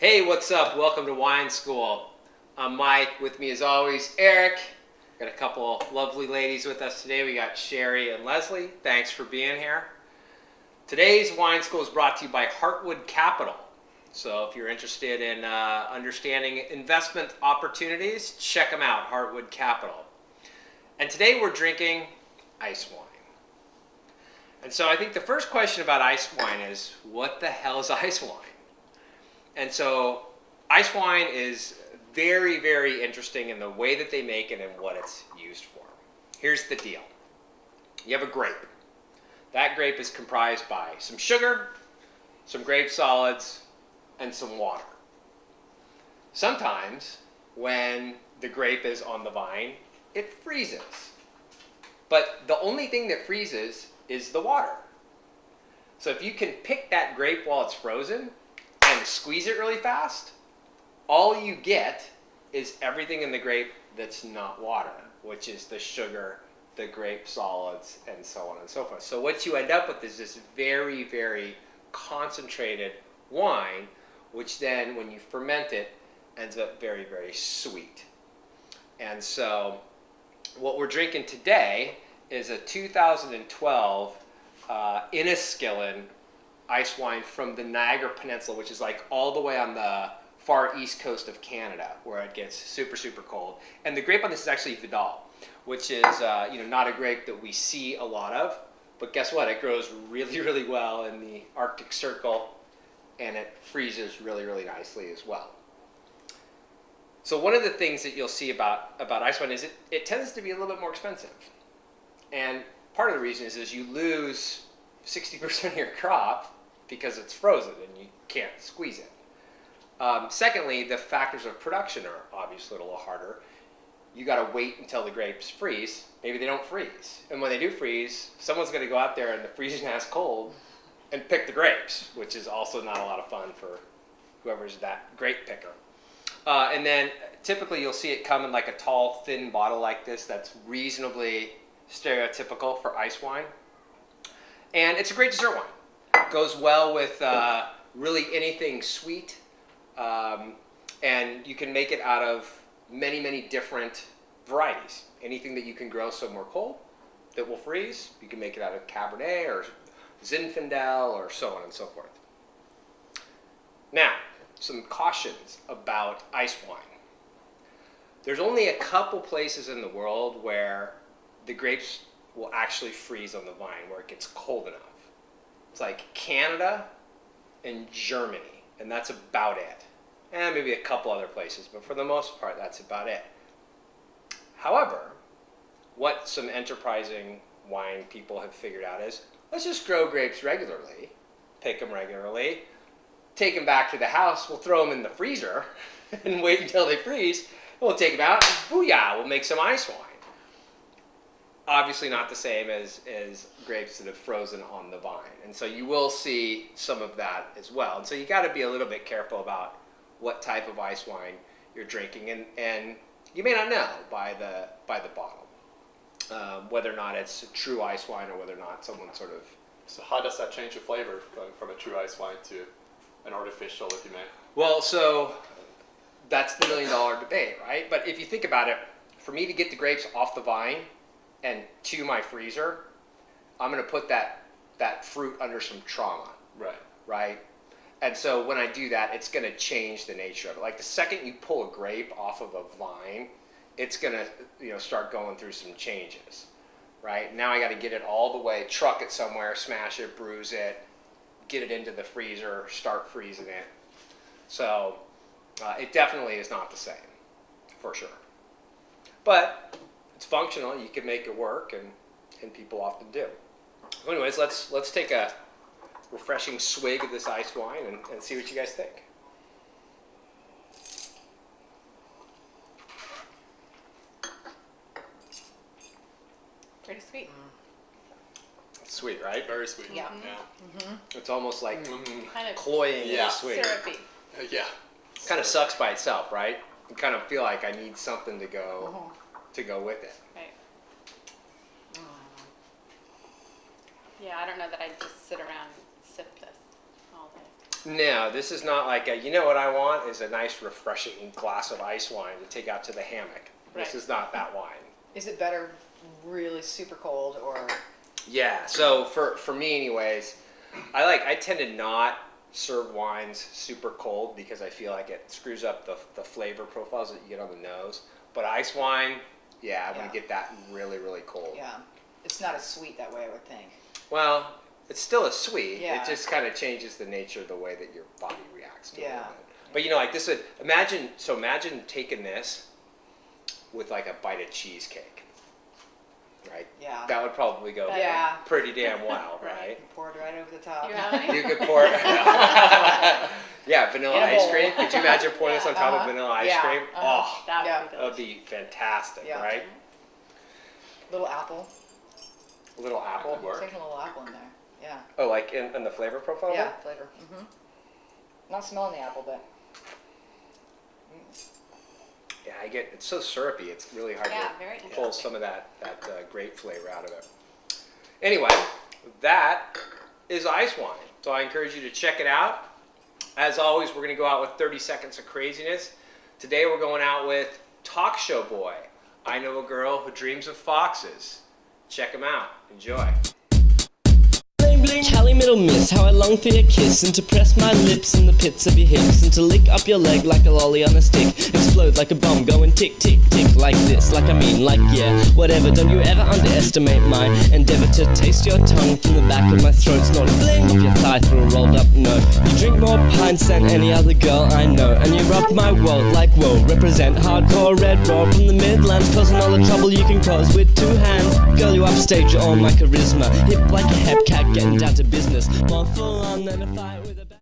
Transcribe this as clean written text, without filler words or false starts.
Hey, what's up? Welcome to Wine School. I'm Mike. With me as always, Eric. Got a couple lovely ladies with us today. We got Sherry and Leslie. Thanks for being here. Today's Wine School is brought to you by Heartwood Capital. So if you're interested in understanding investment opportunities, check them out, Heartwood Capital. And today we're drinking ice wine. And so I think the first question about ice wine is, what the hell is ice wine? And so ice wine is very, very interesting in the way that they make it and what it's used for. Here's the deal. You have a grape. That grape is comprised by some sugar, some grape solids, and some water. Sometimes when the grape is on the vine, it freezes. But the only thing that freezes is the water. So if you can pick that grape while it's frozen and squeeze it really fast, all you get is everything in the grape that's not water, which is the sugar, the grape solids, and so on and so forth. So what you end up with is this very, very concentrated wine, which then, when you ferment it, ends up very, very sweet. And so what we're drinking today is a 2012 Inniskillen ice wine from the Niagara Peninsula, which is like all the way on the far east coast of Canada, where it gets super, super cold. And the grape on this is actually Vidal, which is not a grape that we see a lot of, but guess what? It grows really, really well in the Arctic Circle, and it freezes really, really nicely as well. So one of the things that you'll see about ice wine is it tends to be a little bit more expensive. And part of the reason is you lose 60% of your crop because it's frozen and you can't squeeze it. Secondly, the factors of production are obviously a little harder. You got to wait until the grapes freeze. Maybe they don't freeze. And when they do freeze, someone's going to go out there in the freezing ass cold and pick the grapes, which is also not a lot of fun for whoever's that grape picker. And then typically you'll see it come in like a tall, thin bottle like this that's reasonably stereotypical for ice wine. And it's a great dessert wine. It goes well with really anything sweet. And you can make it out of many, many different varieties. Anything that you can grow somewhere cold that will freeze, you can make it out of Cabernet or Zinfandel or so on and so forth. Now, some cautions about ice wine. There's only a couple places in the world where the grapes will actually freeze on the vine, where it gets cold enough. It's like Canada and Germany, and that's about it. And maybe a couple other places, but for the most part, that's about it. However, what some enterprising wine people have figured out is, let's just grow grapes regularly, pick them regularly, take them back to the house, we'll throw them in the freezer, and wait until they freeze, and we'll take them out, and booyah, we'll make some ice wine. Obviously not the same as grapes that have frozen on the vine. And so you will see some of that as well. And so you got to be a little bit careful about what type of ice wine you're drinking. And you may not know by the bottle whether or not it's a true ice wine or whether or not someone sort of... So how does that change the flavor going from a true ice wine to an artificial, if you may? Well, so that's the $1 million debate, right? But if you think about it, for me to get the grapes off the vine and to my freezer, I'm going to put that fruit under some trauma. Right? And so when I do that, it's going to change the nature of it. Like the second you pull a grape off of a vine, it's going to start going through some changes. Right? Now I got to get it all the way, truck it somewhere, smash it, bruise it, get it into the freezer, start freezing it. So it definitely is not the same, for sure. But it's functional. You can make it work, and people often do. So anyways, let's take a refreshing swig of this ice wine and see what you guys think. Pretty sweet. It's sweet, right? Very sweet. Yeah. Yeah. It's almost like Kind of cloyingly sweet. syrupy. Yeah. Kind of sucks by itself, right? You kind of feel like I need something to go with it. Right. Yeah, I don't know that I'd just sit around and sip this all day. No, this is not like a, you know what I want is a nice refreshing glass of ice wine to take out to the hammock. This Right. is not that wine. Is it better really super cold or? Yeah, so for me anyways, I tend to not serve wines super cold because I feel like it screws up the flavor profiles that you get on the nose. But ice wine, yeah, I want to get that really, really cold. Yeah, it's not as sweet that way, I would think. Well, it's still a sweet. Yeah. It just kind of changes the nature of the way that your body reacts to it. Yeah. But you know, like this would imagine taking this with like a bite of cheesecake, right? Yeah. That would probably go Yeah. pretty damn well, right? Pour it right over the top. You have any? You could pour yeah, vanilla In a ice bowl. cream. Could you imagine pouring this on top of Uh-huh. vanilla ice Yeah. cream? Oh, That Yeah. would be that would delicious. be fantastic, Yeah. right? Little apple. A little apple. Could work. Taking a little apple in there. Yeah. Oh, like in the flavor profile? Yeah, flavor. Not smelling the apple, but. Yeah, it's so syrupy. It's really hard Yeah, to very pull interesting. some of that grape flavor out of it. Anyway, that is ice wine. So I encourage you to check it out. As always, we're going to go out with 30 Seconds of Craziness. Today we're going out with Talk Show Boy. I know a girl who dreams of foxes. Check him out. Enjoy. Bling bling, Callie Middle Miss, how I long for your kiss and to press my lips in the pits of your hips and to lick up your leg like a lolly on a stick, explode like a bomb going tick tick tick like this, like I mean, like yeah, whatever. Don't you ever underestimate my endeavor to taste your tongue from the back of my throat, snorting bling up your thigh through a rolled up note. You drink more pints than any other girl I know, and you rock my world like whoa. Represent hardcore red raw from the Midlands, causing all the trouble you can cause with two hands. Girl, you upstage all my charisma, hip like a hep cat, getting down to business, more full on than a fight with a